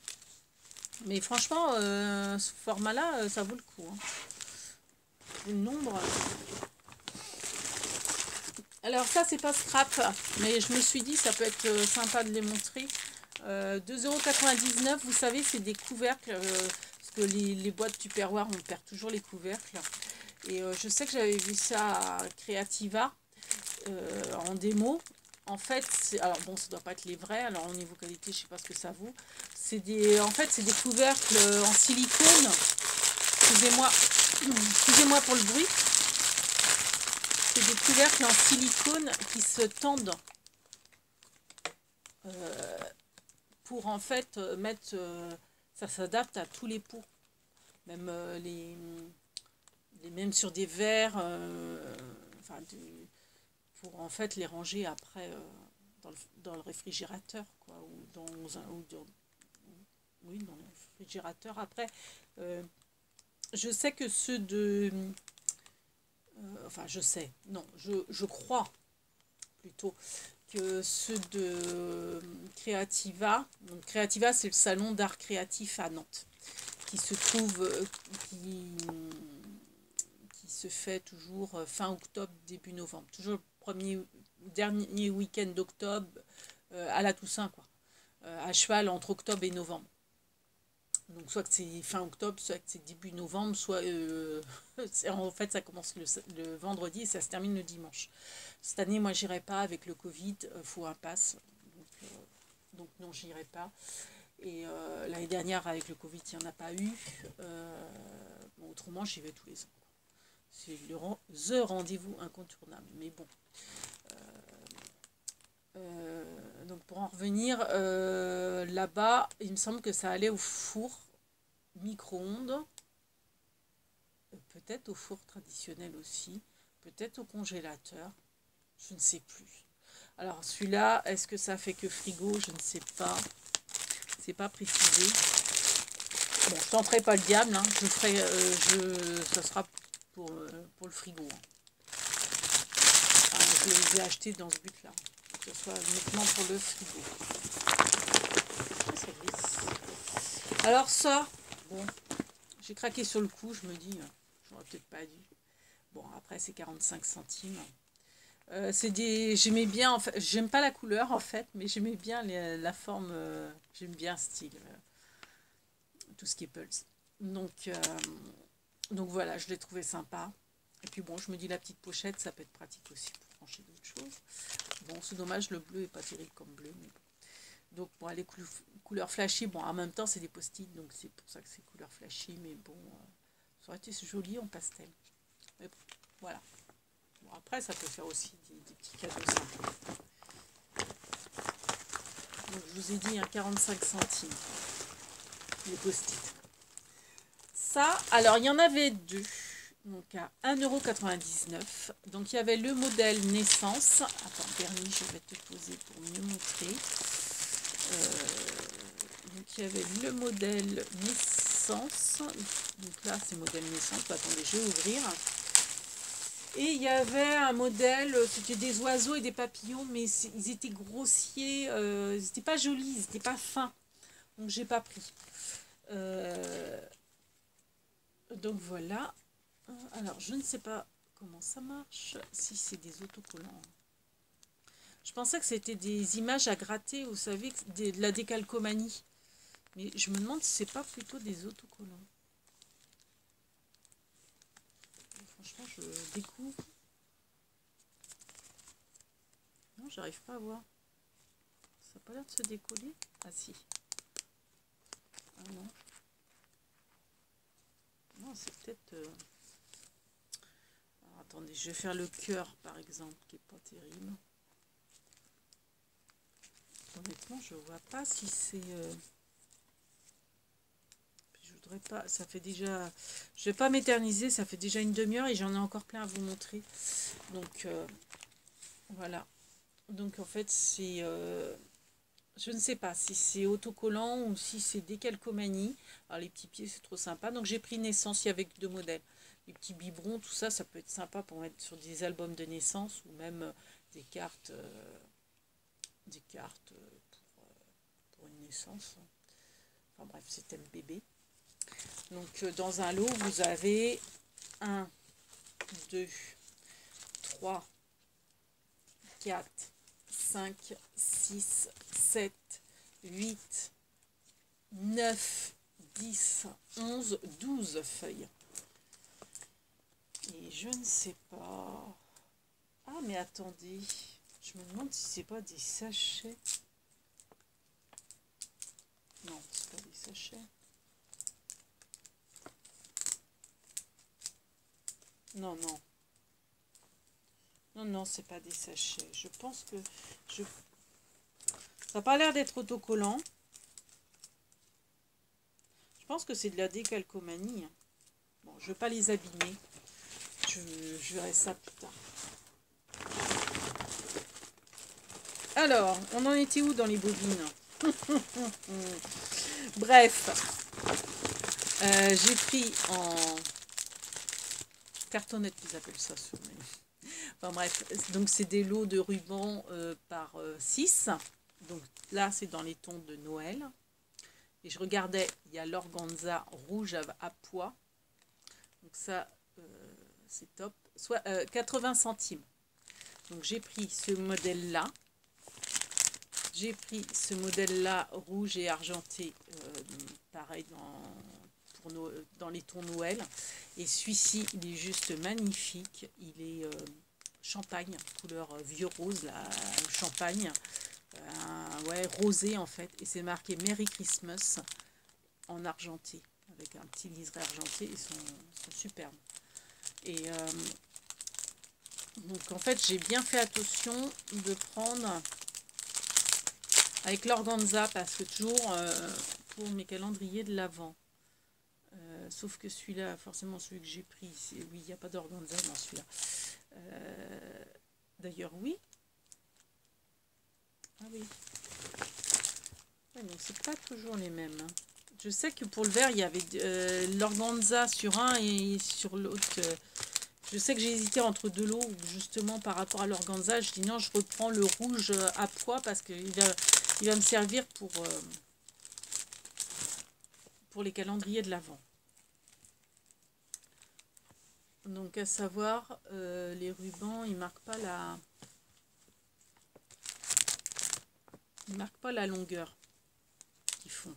S1: Mais franchement, ce format-là, ça vaut le coup. Hein. Le nombre. Alors ça, c'est pas scrap, mais je me suis dit, ça peut être sympa de les montrer. 2,99 €, vous savez, c'est des couvercles. Parce que les boîtes Tupperware, on perd toujours les couvercles. Et je sais que j'avais vu ça à Creativa en démo. En fait, alors bon, ça doit pas être les vrais. Alors au niveau qualité, je sais pas ce que ça vaut. En fait, c'est des couvercles en silicone. Excusez-moi pour le bruit. C'est des couvercles en silicone qui se tendent pour en fait mettre. Ça s'adapte à tous les pots, même même sur des verres. Enfin, pour en fait les ranger après dans le réfrigérateur, quoi, ou dans oui, dans le réfrigérateur. Après, je sais que ceux de enfin je sais, non, je crois plutôt que ceux de Creativa, donc Creativa, c'est le salon d'art créatif à Nantes, qui se trouve, qui se fait toujours fin octobre, début novembre, toujours le dernier week-end d'octobre, à la Toussaint, quoi, à cheval entre octobre et novembre. Donc soit que c'est fin octobre, soit que c'est début novembre, soit en fait ça commence le vendredi et ça se termine le dimanche. Cette année, moi j'irai pas avec le Covid, faut un pass, donc non, j'irai pas. Et l'année dernière avec le Covid, il n'y en a pas eu. Bon, autrement, j'y vais tous les ans. C'est the rendez-vous incontournable. Mais bon. Donc pour en revenir, là-bas, il me semble que ça allait au four micro-ondes, peut-être au four traditionnel aussi, peut-être au congélateur, je ne sais plus. Alors celui-là, est-ce que ça fait que frigo? Je ne sais pas. C'est pas précisé. Bon, je tenterai pas le diable, hein. Je ferai, ça sera pour le frigo. Hein. Enfin, je les ai achetés dans ce but-là. Que ce soit uniquement pour le frigo. Ça glisse. Alors ça, bon, j'ai craqué sur le coup, je me dis, j'aurais peut-être pas dû. Bon, après c'est 45 centimes. J'aimais bien, en fait, j'aime pas la couleur en fait, mais j'aimais bien la forme, j'aime bien le style, tout ce qui est Pulse. Donc voilà, je l'ai trouvé sympa. Et puis bon, je me dis la petite pochette, ça peut être pratique aussi pour brancher d'autres choses. Bon, c'est dommage, le bleu est pas terrible comme bleu, mais bon. Donc bon, les couleurs flashy, bon, en même temps c'est des post-it, donc c'est pour ça que c'est couleurs flashy, mais bon, ça aurait été joli en pastel. Mais bon, voilà. Bon, après, ça peut faire aussi des petits cadeaux sympas. Donc, je vous ai dit, 45 centimes. Les post-it. Ça, alors, il y en avait deux. Donc, à 1,99 €. Donc, il y avait le modèle naissance. Attends, Bernie, je vais te poser pour mieux montrer. Donc, il y avait le modèle naissance. Donc, là, c'est modèle naissance. Attendez, je vais ouvrir. Et il y avait un modèle, c'était des oiseaux et des papillons, mais ils étaient grossiers, ils n'étaient pas jolis, ils n'étaient pas fins. Donc j'ai pas pris. Donc voilà. Alors je ne sais pas comment ça marche, si c'est des autocollants. Je pensais que c'était des images à gratter, vous savez, de la décalcomanie. Mais je me demande si c'est pas plutôt des autocollants. Franchement, je découvre. Non, j'arrive pas à voir. Ça n'a pas l'air de se décoller. Ah si. Ah non. Non, c'est peut-être... Alors, attendez, je vais faire le cœur, par exemple, qui est pas terrible. Honnêtement, je vois pas si c'est... Je voudrais pas... Ça fait déjà... Je vais pas m'éterniser, ça fait déjà une demi-heure et j'en ai encore plein à vous montrer. Donc, voilà. Donc, en fait, c'est... je ne sais pas si c'est autocollant ou si c'est décalcomanie. Alors, les petits pieds, c'est trop sympa. Donc, j'ai pris naissance avec 2 modèles. Les petits biberons, tout ça, ça peut être sympa pour mettre sur des albums de naissance ou même des cartes... pour une naissance. Enfin bref, c'était le bébé. Donc dans un lot, vous avez 1, 2, 3, 4, 5, 6, 7, 8, 9, 10, 11, 12 feuilles. Et je ne sais pas... Ah mais attendez, je me demande si c'est pas des sachets. Non, c'est pas des sachets. Non, non. Non, non, c'est pas des sachets. Je pense que... Ça n'a pas l'air d'être autocollant. Je pense que c'est de la décalcomanie. Bon, je ne vais pas les abîmer. Je verrai ça plus tard. Alors, on en était où dans les bobines? Bref. J'ai pris en cartonnette, ils appellent ça sur les... Enfin bref, donc c'est des lots de rubans par 6. Donc là, c'est dans les tons de Noël. Et je regardais, il y a l'organza rouge à pois. Donc ça, c'est top. Soit 80 centimes. Donc j'ai pris ce modèle-là. J'ai pris ce modèle-là, rouge et argenté, pareil dans les tons Noël. Et celui-ci, il est juste magnifique. Il est champagne, couleur vieux rose, là, champagne. Ouais, rosé en fait. Et c'est marqué Merry Christmas en argenté, avec un petit liseré argenté. Ils sont superbes. Et donc en fait, j'ai bien fait attention de prendre avec l'organza, parce que toujours pour mes calendriers de l'Avent. Sauf que celui-là, forcément celui que j'ai pris, oui, il n'y a pas d'organza dans celui-là. D'ailleurs, oui. Ah oui. Ouais, donc c'est pas toujours les mêmes. Hein. Je sais que pour le vert, il y avait l'organza sur un et sur l'autre. Je sais que j'ai hésité entre 2 lots, justement par rapport à l'organza. Je dis non, je reprends le rouge à pois parce qu'il va me servir pour les calendriers de l'Avent. Donc à savoir, les rubans, ils marquent pas la longueur qu'ils font.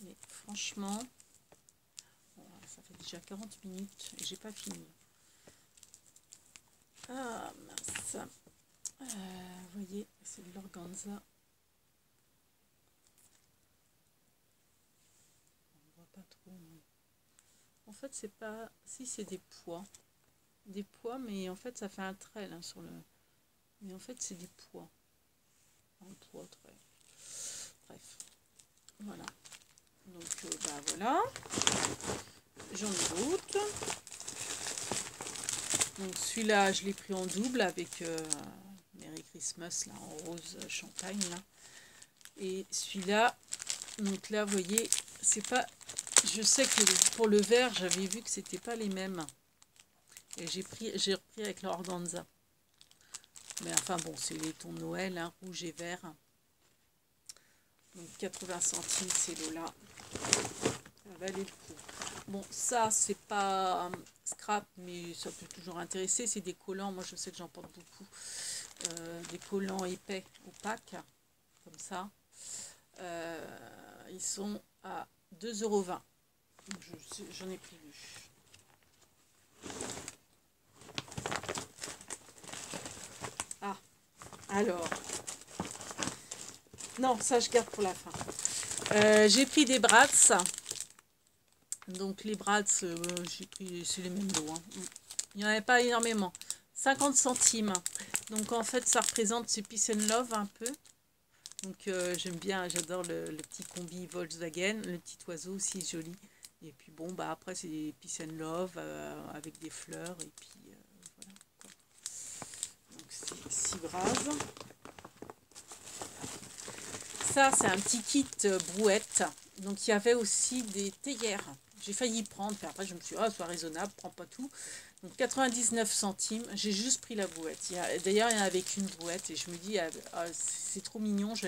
S1: Mais franchement, bon, ça fait déjà 40 minutes et j'ai pas fini. Ah mince. Vous voyez, c'est de l'organza. On voit pas trop. Non. En fait, c'est pas... Si, c'est des pois. Des pois, mais en fait, ça fait un trait là sur le... Mais en fait, c'est des pois. Un pois, trait. Bref. Voilà. Donc, bah voilà. J'en ai d'autres. Donc, celui-là, je l'ai pris en double avec Merry Christmas, là, en rose champagne, là. Et celui-là, donc là, vous voyez, c'est pas... Je sais que pour le vert, j'avais vu que c'était pas les mêmes. Et j'ai repris avec l'organza. Mais enfin bon, c'est les tons de Noël, hein, rouge et vert. Donc 80 centimes, ces lots-là. Ça valait le coup. Bon, ça, c'est pas scrap, mais ça peut toujours intéresser. C'est des collants. Moi, je sais que j'en porte beaucoup. Des collants épais, opaques, comme ça. Ils sont à 2,20 €. J'en ai pris deux. Ah, alors. Non, ça, je garde pour la fin. J'ai pris des Bratz. Donc, les Bratz, j'ai pris, c'est les mêmes lots. Hein. Il n'y en avait pas énormément. 50 centimes. Donc, en fait, ça représente ce Peace and Love un peu. Donc, j'aime bien, j'adore le petit combi Volkswagen. Le petit oiseau aussi joli. Et puis, bon, bah après, c'est Peace and Love avec des fleurs. Et puis, voilà. Quoi. Donc, c'est 6 brases. Ça, c'est un petit kit brouette. Donc, il y avait aussi des théières. J'ai failli y prendre, puis après, je me suis dit, ah, sois raisonnable, prends pas tout. Donc, 99 centimes. J'ai juste pris la brouette. D'ailleurs, il y en avait qu'une brouette. Et je me dis, ah, c'est trop mignon. Je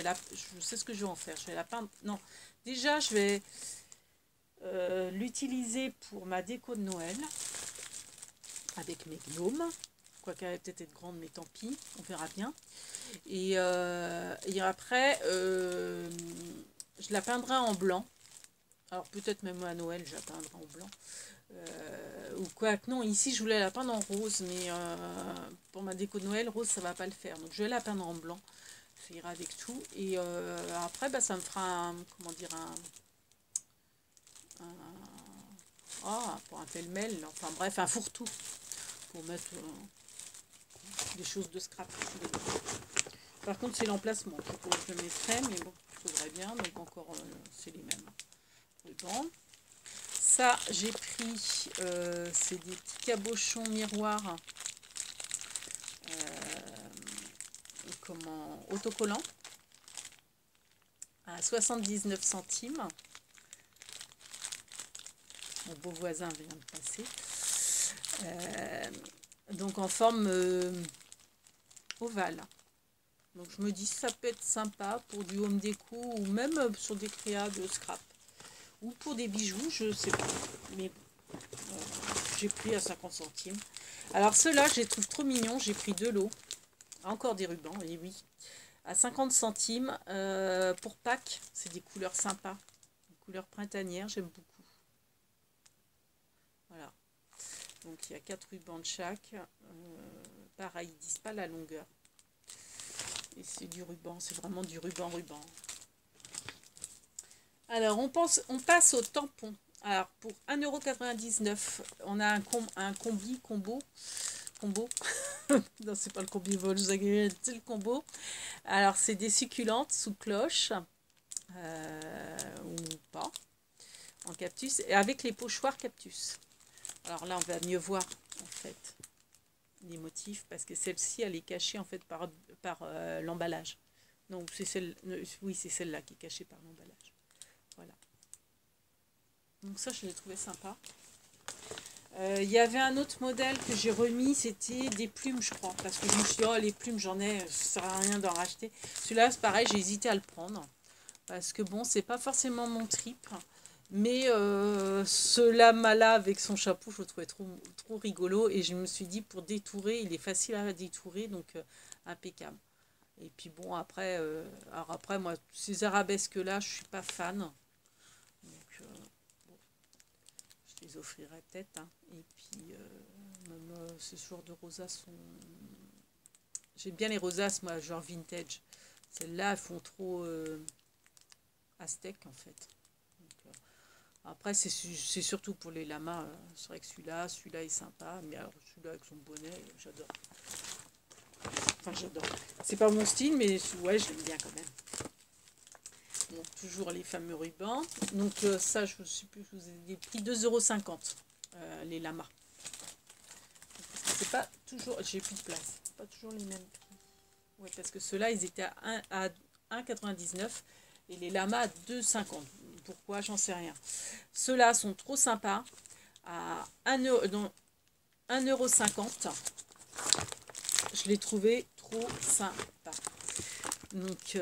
S1: sais ce que je vais en faire. Je vais la peindre. Non, déjà, je vais l'utiliser pour ma déco de Noël. Avec mes gnomes. Quoiqu'elle va peut-être être grande, mais tant pis. On verra bien. Et après, je la peindrai en blanc. Alors peut-être même à Noël, je la peindrai en blanc. Ou quoi que non, ici je voulais la peindre en rose, mais pour ma déco de Noël, rose ça va pas le faire. Donc je vais la peindre en blanc. Ça ira avec tout. Et après, bah, ça me fera un, comment dire, pour un pêle-mêle, enfin bref, un fourre-tout. Pour mettre des choses de scrap. Par contre, c'est l'emplacement qu'il faut que je le mettrai, mais bon, je trouverais bien. Donc encore, c'est les mêmes rubans. Ça, j'ai pris, c'est des petits cabochons miroirs, autocollants, à 79 centimes. Mon beau voisin vient de passer. Donc en forme ovale. Donc je me dis ça peut être sympa pour du home déco ou même sur des créas de scrap. Ou pour des bijoux, je sais pas. Mais j'ai pris à 50 centimes. Alors ceux-là, je les trouve trop mignons. J'ai pris 2 lots. Encore des rubans, et oui. À 50 centimes. Pour Pâques, c'est des couleurs sympas. Des couleurs printanières, j'aime beaucoup. Voilà. Donc il y a 4 rubans de chaque. Pareil, ils disent pas la longueur. Et c'est du ruban, c'est vraiment du ruban. Alors, on passe au tampon. Alors, pour 1,99 €, on a un combo. Non, c'est pas le combi Volkswagen, c'est le combo. Alors, c'est des succulentes sous cloche, ou pas, en cactus, et avec les pochoirs cactus. Alors là, on va mieux voir, en fait, les motifs, parce que celle-ci, elle est cachée, en fait, par l'emballage. Donc, c'est oui, c'est celle-là qui est cachée par l'emballage. Voilà. Donc ça, je l'ai trouvé sympa. Il y avait un autre modèle que j'ai remis, c'était des plumes, je crois. Parce que je me suis dit, oh, les plumes, j'en ai, ça ne sert à rien d'en racheter. Celui-là, c'est pareil, j'ai hésité à le prendre. Parce que bon, c'est pas forcément mon trip. Mais ce lama-là, avec son chapeau, je le trouvais trop rigolo. Et je me suis dit, pour détourer, il est facile à détourer, donc impeccable. Et puis bon, après, alors après, moi, ces arabesques-là, je suis pas fan. Donc, bon, je les offrirai peut-être. Hein. Et puis, même ce genre de rosaces sont... J'aime bien les rosaces, moi, genre vintage. Celles-là, elles font trop aztèque, en fait. Donc, après, c'est surtout pour les lamas. C'est vrai que celui-là est sympa. Mais alors, celui-là avec son bonnet, j'adore. Enfin, j'adore. C'est pas mon style, mais ouais, je l'aime bien quand même. Donc, toujours les fameux rubans. Donc, ça, je ne sais plus, je vous ai pris 2,50 €, les lamas. Parce que c'est pas toujours... J'ai plus de place. C'est pas toujours les mêmes prix. Ouais, parce que ceux-là, ils étaient à 1,99 € et les lamas à 2,50 €. Pourquoi? J'en sais rien. Ceux-là sont trop sympas. À 1,50 €. Je l'ai trouvé trop sympa. Donc,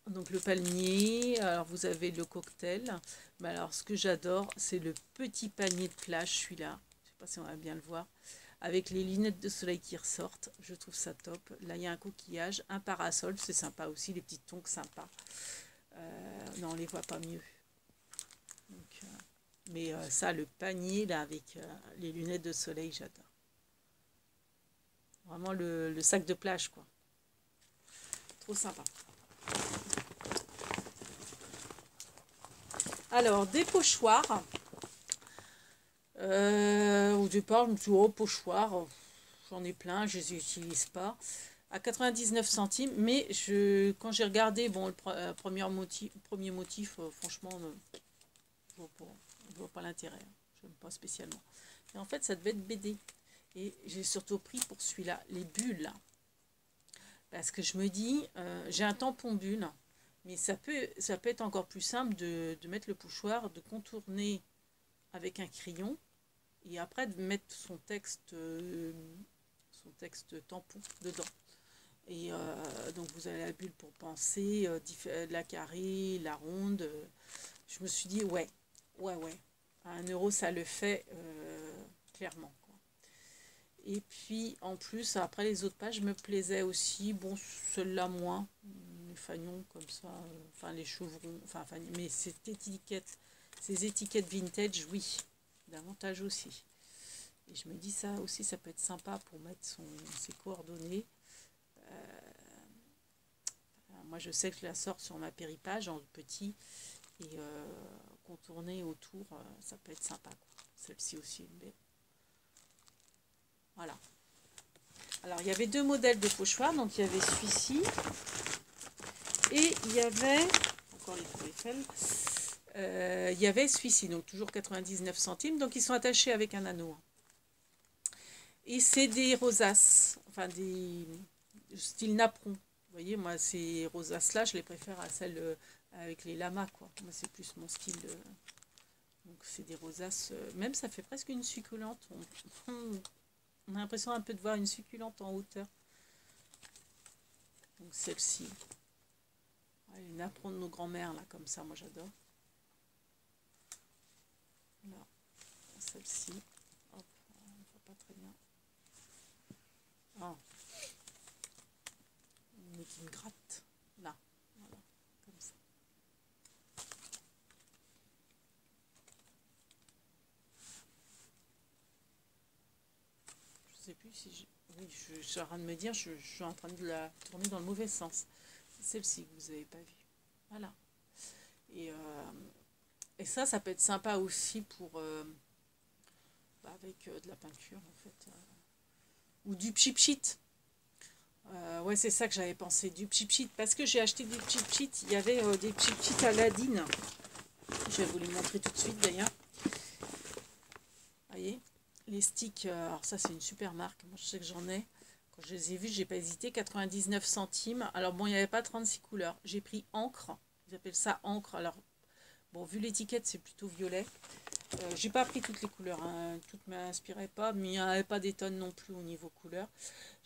S1: Donc le palmier, alors vous avez le cocktail. Mais alors ce que j'adore, c'est le petit panier de plage, celui-là. Je sais pas si on va bien le voir. Avec les lunettes de soleil qui ressortent. Je trouve ça top. Là, il y a un coquillage, un parasol. C'est sympa aussi, les petites tongs sympas. Non, on les voit pas mieux. Donc, mais ça, le panier, là, avec les lunettes de soleil, j'adore. Vraiment le sac de plage, quoi. Trop sympa. Alors, des pochoirs. Au départ, je me suis dit, oh, pochoir, j'en ai plein, je ne les utilise pas. À 99 centimes, mais quand j'ai regardé, bon, le premier motif, franchement, je ne vois pas l'intérêt. Je n'aime pas spécialement. Et en fait, ça devait être BD. Et j'ai surtout pris pour celui-là, les bulles. Parce que je me dis, j'ai un tampon bulle, mais ça peut être encore plus simple de mettre le pochoir, de contourner avec un crayon, et après de mettre son texte tampon dedans. Et donc vous avez la bulle pour penser, la carrée, la ronde. Je me suis dit, ouais. À 1 € ça le fait clairement. Et puis, en plus, après, les autres pages me plaisaient aussi. Bon, celle-là, moins. Les fagnons, comme ça. Enfin, les chevrons. Enfin, mais ces étiquettes vintage, oui. Davantage aussi. Et je me dis, ça aussi, ça peut être sympa pour mettre ses coordonnées. Moi, je sais que je la sors sur ma péripage en petit. Et contourner autour, ça peut être sympa. Celle-ci aussi, mais... Voilà. Alors, il y avait 2 modèles de pochoirs. Donc, il y avait celui-ci. Et il y avait... Encore les polyfelles. Il y avait celui-ci. Donc, toujours 99 centimes. Donc, ils sont attachés avec un anneau. Et c'est des rosaces. Enfin, des... style napperon. Vous voyez, moi, ces rosaces-là, je les préfère à celles avec les lamas, quoi. Moi, c'est plus mon style. Donc, c'est des rosaces. Même, ça fait presque une succulente. On a l'impression un peu de voir une succulente en hauteur. Donc celle-ci. Ouais, les napperons de nos grands-mères, là, comme ça, moi j'adore. Là, celle-ci. Hop, on ne voit pas très bien. Ah. On met une gratte. Là, voilà, comme ça. Je sais plus si je... Oui, je suis en train de me dire, je suis en train de la tourner dans le mauvais sens. C'est celle-ci que vous n'avez pas vue. Voilà. Et ça peut être sympa aussi pour... avec de la peinture, en fait. Ou du pchit-pchit. Ouais, c'est ça que j'avais pensé, du pchit-pchit. Parce que j'ai acheté du pchit-pchit. Il y avait des pchit-pchit Aladdin. Je vais vous les montrer tout de suite, d'ailleurs. Vous voyez, les sticks, alors ça c'est une super marque, moi je sais que j'en ai, quand je les ai vus j'ai pas hésité, 99 centimes, alors bon il n'y avait pas 36 couleurs, j'ai pris encre, ils appellent ça encre, alors bon vu l'étiquette c'est plutôt violet, j'ai pas pris toutes les couleurs, hein. Toutes ne m'inspiraient pas, mais il n'y en avait pas des tonnes non plus au niveau couleur,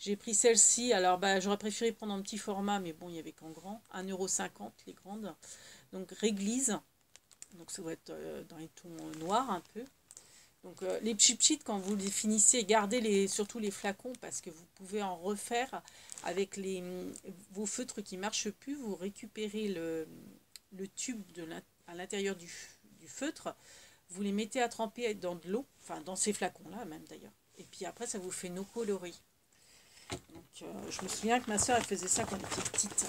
S1: j'ai pris celle-ci, alors bah j'aurais préféré prendre un petit format, mais bon il n'y avait qu'en grand, 1,50 € les grandes, donc réglisse, donc ça doit être dans les tons noirs un peu. Donc les pchit-pchit, quand vous les finissez, gardez surtout les flacons parce que vous pouvez en refaire avec vos feutres qui ne marchent plus. Vous récupérez le tube à l'intérieur du feutre, vous les mettez à tremper dans de l'eau, enfin dans ces flacons-là même d'ailleurs. Et puis après, ça vous fait nos coloris. Donc je me souviens que ma soeur, elle faisait ça quand elle était petite.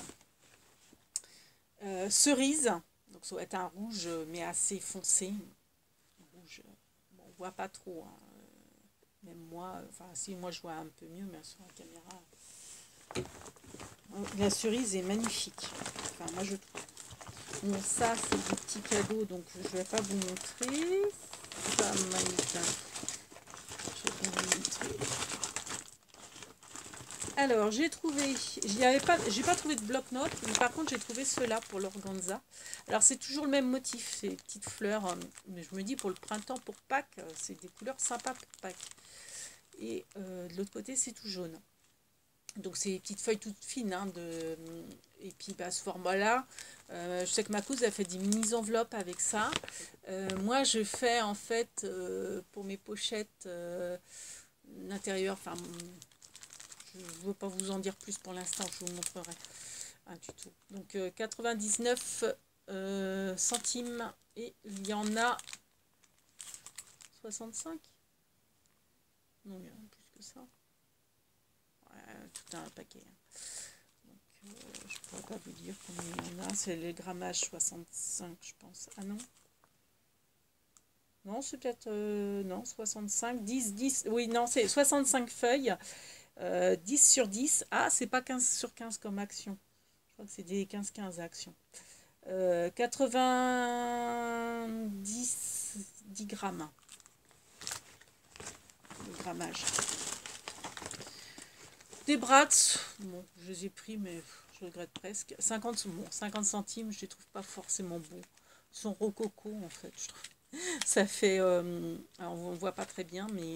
S1: Cerise, donc ça va être un rouge mais assez foncé. Rouge. On voit pas trop, hein. Même moi, enfin si moi je vois un peu mieux, mais sur la caméra, la cerise est magnifique, enfin moi je trouve. Bon, ça c'est des petits cadeaux, donc je vais pas vous montrer, ça magnifique, je vais vous montrer. Alors j'ai trouvé, j'ai pas trouvé de bloc-notes, mais par contre j'ai trouvé ceux-là pour l'organza. Alors c'est toujours le même motif, ces petites fleurs, mais je me dis pour le printemps, pour Pâques, c'est des couleurs sympas pour Pâques. Et de l'autre côté c'est tout jaune. Donc c'est des petites feuilles toutes fines, hein, et puis bah, ce format-là, je sais que ma cousine a fait des mini-enveloppes avec ça. Moi je fais en fait pour mes pochettes l'intérieur, enfin je ne veux pas vous en dire plus pour l'instant, je vous montrerai un tuto. Donc 99 centimes et il y en a 65. Non, il y en a plus que ça. Ouais, tout un paquet. Donc, je ne pourrais pas vous dire combien il y en a. C'est le grammage 65, je pense. Ah non? Non, c'est peut-être... non, 65, 10, 10. Oui, non, c'est 65 feuilles. 10 sur 10. Ah, c'est pas 15 sur 15 comme action. Je crois que c'est des 15-15 actions. 10 grammes. Le grammage. Des brats, bon, je les ai pris, mais je regrette presque. 50, bon, 50 centimes, je les trouve pas forcément bons. Ils sont rococo, en fait, je trouve. Ça fait... alors, on voit pas très bien, mais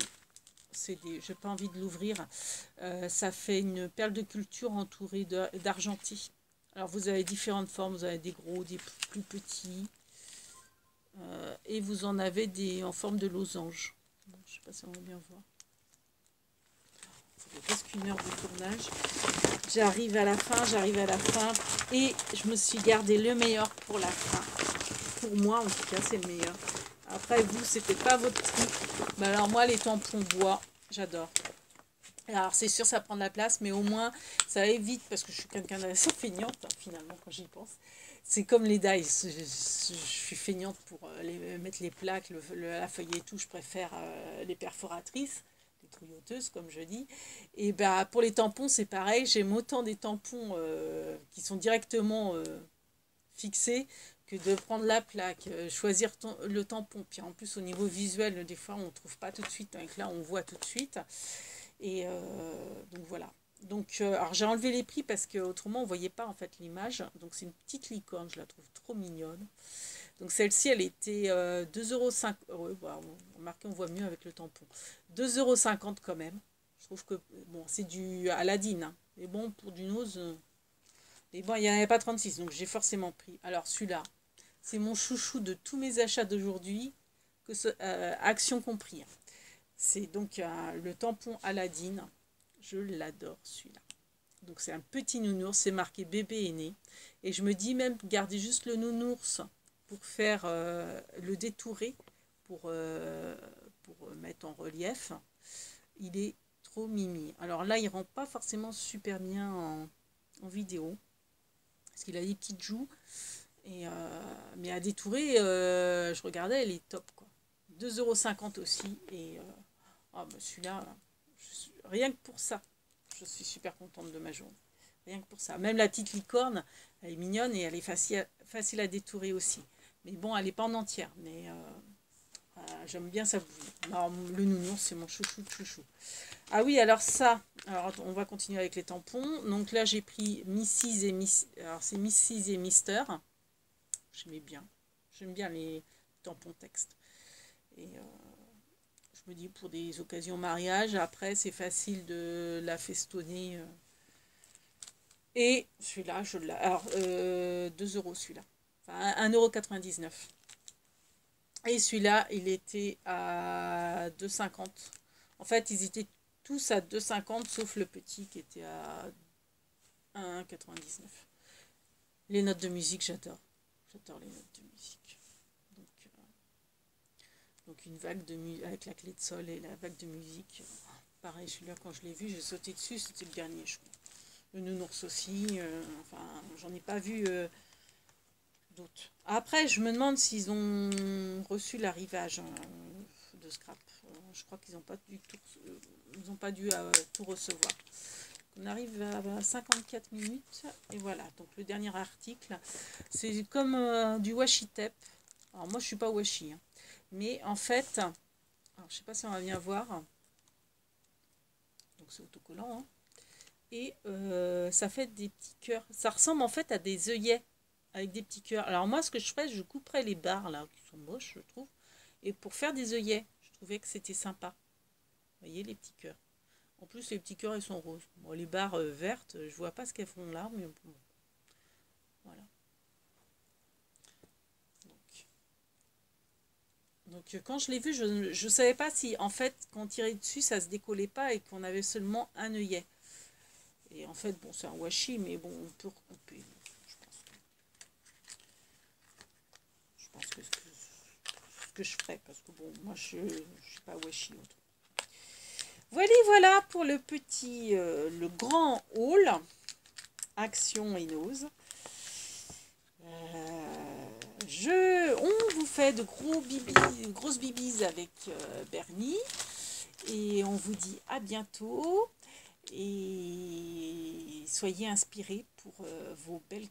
S1: c'est des... J'ai pas envie de l'ouvrir. Ça fait une perle de culture entourée d'argentis. Alors, vous avez différentes formes. Vous avez des gros, des plus petits. Et vous en avez des en forme de losange. Bon, je sais pas si on va bien voir. Ça fait presque une heure de tournage. J'arrive à la fin et je me suis gardé le meilleur pour la fin. Pour moi, en tout cas, c'est le meilleur. Après, vous, c'était pas votre truc. Mais alors, moi, les tampons bois, j'adore. Alors, c'est sûr, ça prend de la place, mais au moins, ça évite, parce que je suis quelqu'un d'assez feignante, hein, finalement, quand j'y pense. C'est comme les dies. Je suis feignante pour mettre les plaques, la feuille et tout. Je préfère les perforatrices, les trouilloteuses, comme je dis. Et bah, pour les tampons, c'est pareil. J'aime autant des tampons qui sont directement fixés que de prendre la plaque, choisir le tampon. Puis en plus, au niveau visuel, des fois, on ne trouve pas tout de suite. Donc là, on voit tout de suite. Et donc voilà. Donc, alors j'ai enlevé les prix parce qu'autrement on ne voyait pas en fait l'image. Donc c'est une petite licorne, je la trouve trop mignonne. Donc celle-ci, elle était 2,50 €. Ouais, bah, remarquez, on voit mieux avec le tampon. 2,50 € quand même. Je trouve que, bon, c'est du Aladdin. Hein. Mais bon, pour du nose, mais bon, il n'y en avait pas 36, donc j'ai forcément pris. Alors celui-là, c'est mon chouchou de tous mes achats d'aujourd'hui, Action compris. Hein. C'est donc le tampon Aladdin. Je l'adore celui-là. Donc c'est un petit nounours, c'est marqué bébé est né. Et je me dis même garder juste le nounours pour faire le détourer, pour mettre en relief. Il est trop mimi. Alors là, il rend pas forcément super bien en vidéo. Parce qu'il a des petites joues. Mais à détourer, je regardais, elle est top. Quoi. 2,50 € aussi. Et bah celui-là, rien que pour ça, je suis super contente de ma journée. Rien que pour ça. Même la petite licorne, elle est mignonne et elle est facile à détourer aussi. Mais bon, elle n'est pas en entière. Mais j'aime bien ça. Alors, le nounours, c'est mon chouchou de chouchou. Ah oui, alors ça, alors on va continuer avec les tampons. Donc là, j'ai pris Mrs. et Miss. Alors c'est Mrs. et Mister. J'aimais bien. J'aime bien les tampons texte. Et je me dis pour des occasions mariage, après c'est facile de la festonner. Et celui-là, je l'ai. Alors, 2 € celui-là. Enfin, 1,99 €. Et celui-là, il était à 2,50 €. En fait, ils étaient tous à 2,50 € sauf le petit qui était à 1,99 €. Les notes de musique, j'adore. J'adore les notes de musique. Donc une vague de musique avec la clé de sol et la vague de musique. Pareil, celui-là, quand je l'ai vu, j'ai sauté dessus, c'était le dernier, je crois. Le nounours aussi, enfin, j'en ai pas vu d'autres. Après, je me demande s'ils ont reçu l'arrivage de scrap. Je crois qu'ils n'ont pas dû tout, ils ont pas dû tout recevoir. On arrive à 54 minutes et voilà. Donc le dernier article, c'est comme du washi tape. Alors moi, je suis pas washi, hein. Mais en fait, alors, je sais pas si on va bien voir. Donc c'est autocollant. Hein. Et ça fait des petits cœurs. Ça ressemble en fait à des œillets avec des petits cœurs. Alors moi, ce que je ferais, je couperais les barres là, qui sont moches, je trouve. Et pour faire des œillets, je trouvais que c'était sympa. Vous voyez les petits cœurs. En plus, les petits cœurs, ils sont roses. Bon, les barres vertes, je vois pas ce qu'elles font là, mais bon, voilà. Donc, quand je l'ai vu, je ne savais pas si, en fait, quand on tirait dessus, ça se décollait pas et qu'on avait seulement un œillet. Et en fait, bon, c'est un washi, mais bon, on peut recouper. Je pense que ce que je ferais, parce que bon, moi, je ne suis pas washi. Voilà pour le petit, le grand haul Action Inose. On vous fait de grosses bibis avec Bernie. Et on vous dit à bientôt. Et soyez inspirés pour vos belles